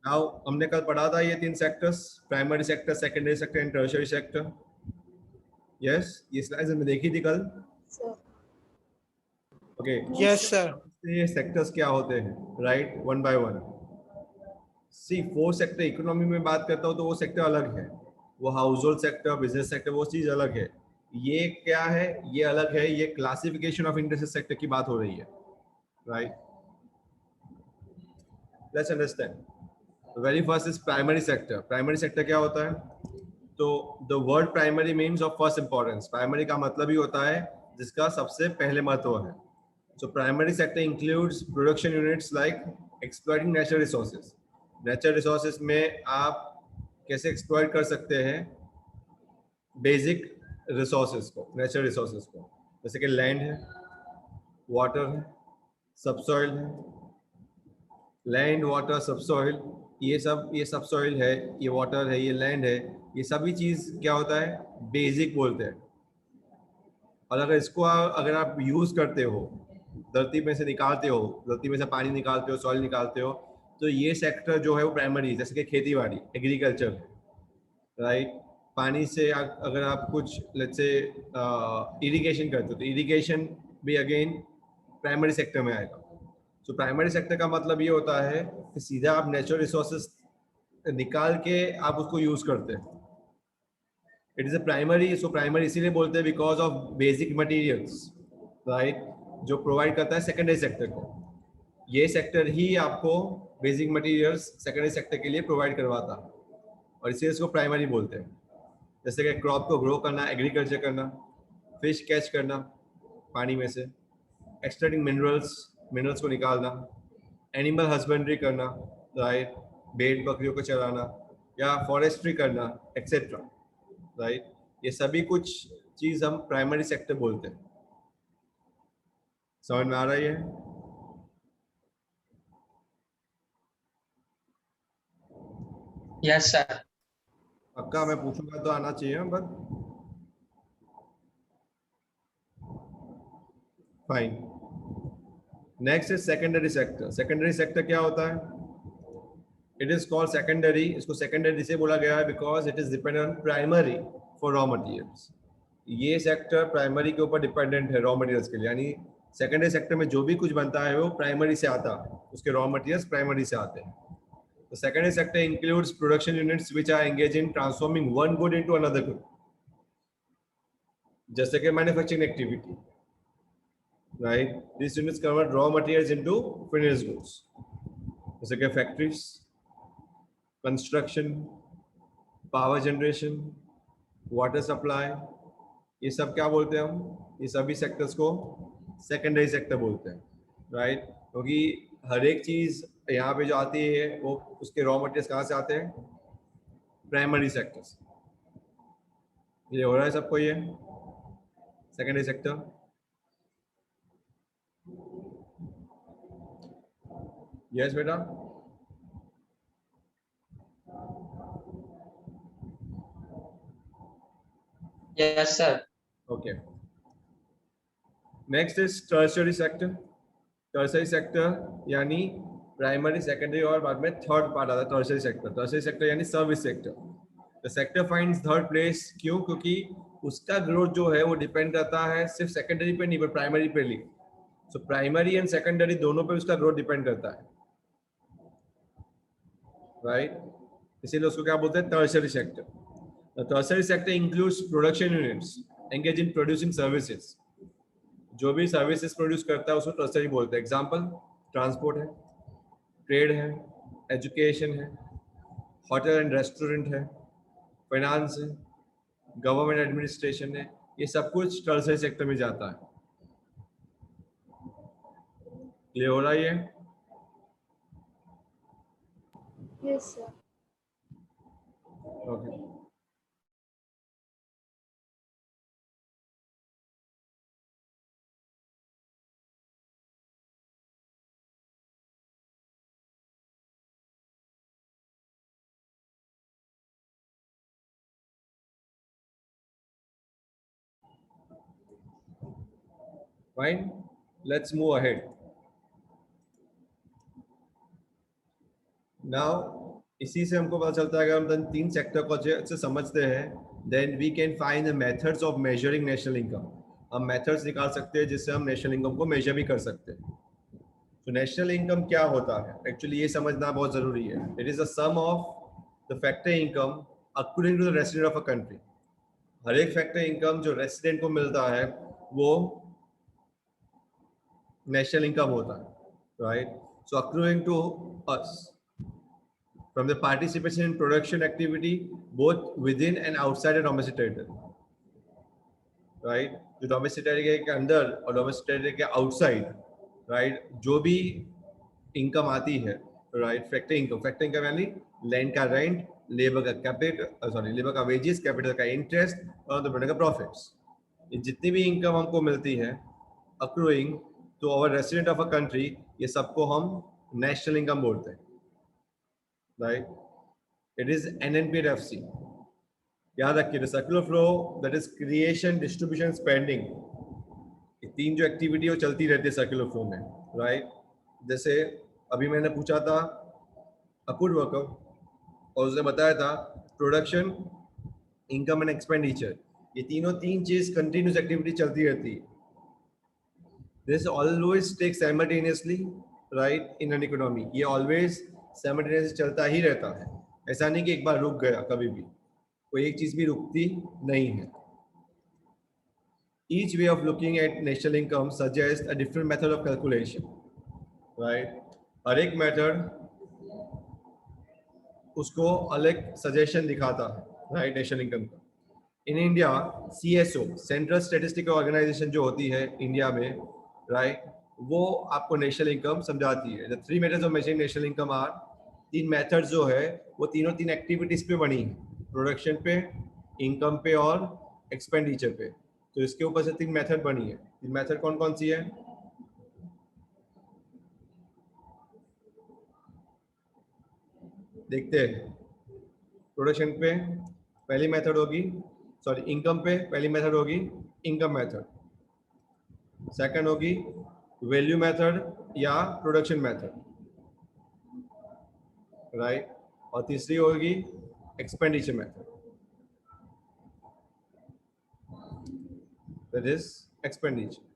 Now हमने कल पढ़ा था ये 3 sectors, primary sector, secondary sector and tertiary sector. Yes, ये स्लाइड्स हमने देखी थी कल। Okay, yes sir. ये सेक्टर्स क्या होते हैं, right, one by one. See 4 sector economy में बात करता हूँ तो वो सेक्टर अलग है, वो house hold sector, business sector, वो चीज अलग है। ये क्या है, ये अलग है, ये क्लासिफिकेशन ऑफ इंडस्ट्रियल सेक्टर की बात हो रही है, right. Let's understand. Very first is primary sector. Primary sector क्या होता है? तो the word primary means of first importance. Primary का मतलब ही होता है जिसका सबसे पहले महत्व है। So primary sector includes production units like exploiting natural resources. Natural resources में आप कैसे एक्सप्लॉइट कर सकते हैं बेसिक रिसोर्सेज को, नेचुरल रिसोर्सेज को, जैसे कि लैंड है, वाटर है, सबसॉइल है। लैंड, वाटर, सबसॉइल, ये सब सॉइल है, ये वाटर है, ये लैंड है, ये सभी चीज क्या होता है, बेसिक बोलते हैं। और अगर इसको अगर आप यूज करते हो, धरती में से निकालते हो, धरती में से पानी निकालते हो, सॉइल निकालते हो, तो ये सेक्टर जो है वो प्राइमरी है, जैसे कि खेती बाड़ी, एग्रीकल्चर, राइट। पानी से अगर आप कुछ लेट्स से इरिगेशन करते हो तो इरिगेशन भी अगेन प्राइमरी सेक्टर में आएगा। तो प्राइमरी सेक्टर का मतलब ये होता है कि सीधा आप नेचुरल रिसोर्सेज निकाल के आप उसको यूज करते हैं। It is a primary. So primary इसीलिए बोलते हैं because of basic materials, right, जो प्रोवाइड करता है सेकेंडरी सेक्टर को। ये सेक्टर ही आपको बेसिक मटेरियल्स सेकेंडरी सेक्टर के लिए प्रोवाइड करवाता है, और इसीलिए इसको प्राइमरी बोलते हैं। जैसे कि क्रॉप को ग्रो करना, एग्रीकल्चर करना, फिश कैच करना पानी में से, एक्सट्रैक्टिंग मिनरल्स को निकालना, एनिमल हस्बेंड्री करना, राइट, भेड़ बकरियों को चराना, या फॉरेस्ट्री करना, एक्सेट्रा, राइट। ये सभी कुछ चीज हम प्राइमरी सेक्टर बोलते हैं। समझ में आ रहा है? Yes sir. पक्का? मैं पूछूंगा तो आना चाहिए, but fine. Next is secondary sector. Secondary sector क्या होता है? It is called secondary. इसको सेकेंडरी से बोला गया है because it is dependent on primary for raw materials. ये सेक्टर प्राइमरी के ऊपर डिपेंडेंट है रॉ मटेरियल्स के लिए, यानी सेकेंडरी सेक्टर में जो भी कुछ बनता है वो प्राइमरी से आता है, उसके रॉ मटेरियल्स प्राइमरी से आते हैं। The secondary sector includes production units which are engaged in transforming one good into another good, जैसे कि manufacturing activity, right. These units convert raw materials into finished goods, जैसे कि factories, construction, power generation, water supply, ये सब क्या बोलते हैं हम? ये सभी सेक्टर्स को सेकेंडरी सेक्टर बोलते हैं, राइट। क्योंकि हर एक चीज यहाँ पे जो आती है वो उसके रॉ मटेरियल्स कहाँ से आते हैं? Primary sectors. ये हो रहा है सबको? ये सेकेंडरी सेक्टर। यस बेटा। Yes sir. Okay, next is tertiary sector. Tertiary sector यानी प्राइमरी, सेकेंडरी और बाद में थर्ड पार्ट आता है टर्शियरी सेक्टर। टर्शियरी सेक्टर यानी service sector. The sector finds third place. क्यों? क्योंकि उसका ग्रोथ जो है वो डिपेंड करता है सिर्फ सेकेंडरी पे नहीं, पर प्राइमरी पे भी। सो प्राइमरी एंड सेकेंडरी दोनों पे उसका ग्रोथ डिपेंड करता है, राइट। इसीलिए उसको क्या बोलते हैं? Tertiary sector. The tertiary sector includes production units engaged in producing services. जो भी सर्विसेज प्रोड्यूस करता है उसको टर्सरी बोलते हैं। एग्जांपल, ट्रांसपोर्ट है, ट्रेड है, एजुकेशन है, होटल एंड रेस्टोरेंट है, फाइनेंस है, गवर्नमेंट एडमिनिस्ट्रेशन है, ये सब कुछ टर्सरी सेक्टर में जाता है। क्लियर हो रहा है ये? Yes sir. Okay, fine, let's move ahead. Now इसी से हमको पता चलता है अगर हम तीन सेक्टर को अच्छे से समझते हैं then we can find the methods of measuring national income. हम मेथड्स निकाल सकते हैं जिससे हम नेशनल इनकम को मेजर भी कर सकते हैं। तो नेशनल इनकम क्या होता है एक्चुअली ये समझना बहुत जरूरी है। It is the sum of the factor income according to the resident of a country. हर एक फैक्टर इनकम जो रेसिडेंट को मिलता है वो नेशनल इनकम होता है, right? So according to us from the participation in production activity both within and outside a domestic territory, right? जो domestic territory के अंदर और domestic territory के outside, right? जो भी income आती है, right? Factor income यानी land का rent, labor का labor का wages, capital का interest और the का profits। ये जितनी भी income हमको मिलती है accruing to our resident of a country, ये सबको हम national income बोलते हैं, right? It is NNPFC। याद रखिए, circular flow that is creation, distribution, spending. ये तीन जो एक्टिविटी वो चलती रहती है सर्कुलर फ्लो में, राइट? जैसे अभी मैंने पूछा था अपूर्व को और उसने बताया था प्रोडक्शन, इनकम एंड एक्सपेंडिचर, ये तीन चीज कंटिन्यूस एक्टिविटी चलती रहती है। This always take simultaneously, right, in an economy. ये ऑलवेज साइमल्टेनियसली चलता ही रहता है, ऐसा नहीं कि एक बार रुक गया, कभी भी कोई एक चीज भी रुकती नहीं है। Each way of looking at national income suggests a different method of calculation, right? हर एक मेथड उसको अलग सजेशन दिखाता है, राइट, नेशनल इनकम का। In India CSO, central statistical organisation जो होती है इंडिया में, राइट, वो आपको नेशनल इनकम समझाती है। The three methods of measuring national income are, तीन मेथड्स जो है वो तीन एक्टिविटीज पे बनी है, प्रोडक्शन पे, इनकम पे और एक्सपेंडिचर पे। तो इसके ऊपर से तीन मेथड बनी है। तीन मेथड कौन कौन सी है? देखते हैं। प्रोडक्शन पे पहली मेथड होगी, सॉरी इनकम पे पहली मेथड होगी इनकम मेथड, सेकंड होगी वैल्यू मेथड या प्रोडक्शन मेथड, राइट, और तीसरी होगी expenditure method, that is expenditure.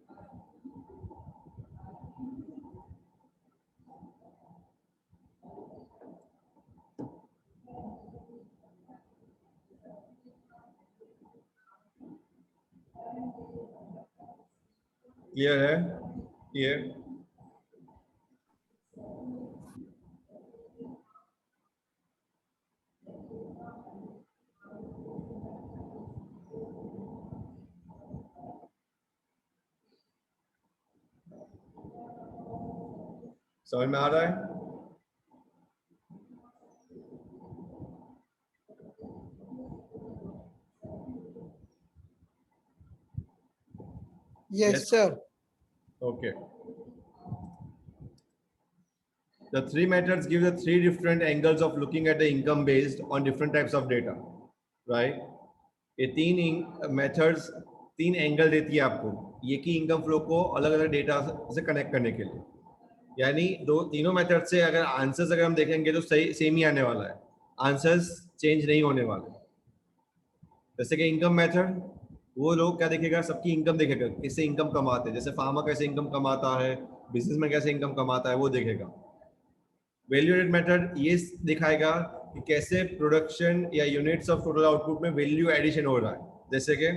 Clear है? क्लियर? समझ में आ रहा है? Yes, sir. Okay. The three methods give the three different angles of looking at the income based on different types of data, right? ये तीन मेथड्स तीन angle देती है आपको, ये की इनकम फ्लो को अलग अलग डेटा से कनेक्ट करने के लिए। यानी तीनों मेथड से अगर आंसर्स अगर हम देखेंगे तो सही सेम ही आने वाला है, आंसर्स चेंज नहीं होने वाले। जैसे कि इनकम मेथड, वो लोग क्या देखेगा, सबकी इनकम देखेगा, किससे इनकम कमाते हैं, जैसे फार्मर कैसे इनकम कमाता है, बिजनेसमैन कैसे इनकम कमाता है, वो देखेगा। वैल्यू एडेड मेथड ये दिखाएगा कि कैसे प्रोडक्शन या यूनिट्स ऑफ टोटल आउटपुट में वैल्यू एडिशन हो रहा है। जैसे कि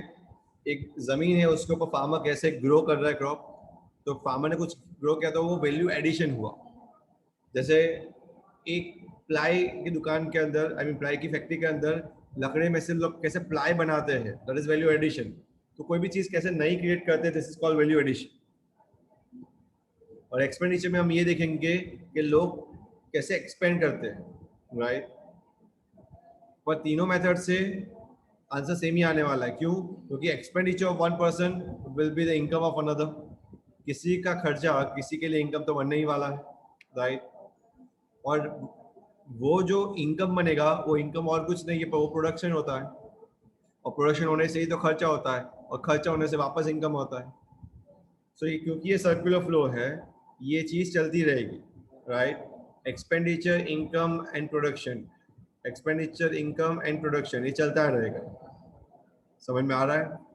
एक जमीन है, उसके ऊपर फार्मर कैसे ग्रो कर रहा है क्रॉप, तो फार्मर ने कुछ ग्रो किया तो वो वैल्यू एडिशन हुआ। जैसे एक प्लाई की दुकान के अंदर, आई मीन प्लाई की फैक्ट्री के अंदर लकड़ी में से लोग कैसे प्लाई बनाते हैं, दैट इज वैल्यू एडिशन। तो कोई भी चीज कैसे नई क्रिएट करते हैं, this is called value addition. और एक्सपेंडिचर में हम ये देखेंगे कि लोग कैसे एक्सपेंड करते हैं, राइट। पर तीनों मेथड से आंसर सेम ही आने वाला है। क्यों? क्योंकि expenditure of one person will be the income of another. किसी का खर्चा किसी के लिए इनकम तो बनने ही वाला है, राइट। और वो जो इनकम बनेगा वो इनकम और कुछ नहीं है, पर वो प्रोडक्शन होता है, और प्रोडक्शन होने से ही तो खर्चा होता है, और खर्चा होने से वापस इनकम होता है। सो क्योंकि ये सर्कुलर फ्लो है, ये चीज चलती रहेगी, right. Expenditure, income and production, expenditure, income and production, ये चलता रहेगा। समझ में आ रहा है?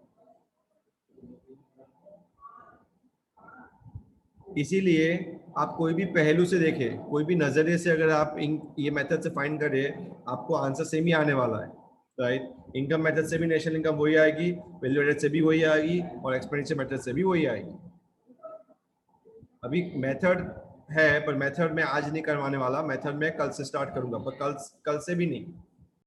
इसीलिए आप कोई भी पहलू से देखें, कोई भी नजरिए से अगर आप ये मेथड से फाइंड करें, आपको आंसर सेम ही आने वाला है, राइट? इनकम मेथड से भी नेशनल इनकम वही आएगी, वैल्यू एडेड से भी वही आएगी, और एक्सपेंडिचर मेथड से भी वही आएगी। अभी मेथड है, पर मेथड में आज नहीं करवाने वाला, मेथड में कल से स्टार्ट करूंगा, पर कल से भी नहीं,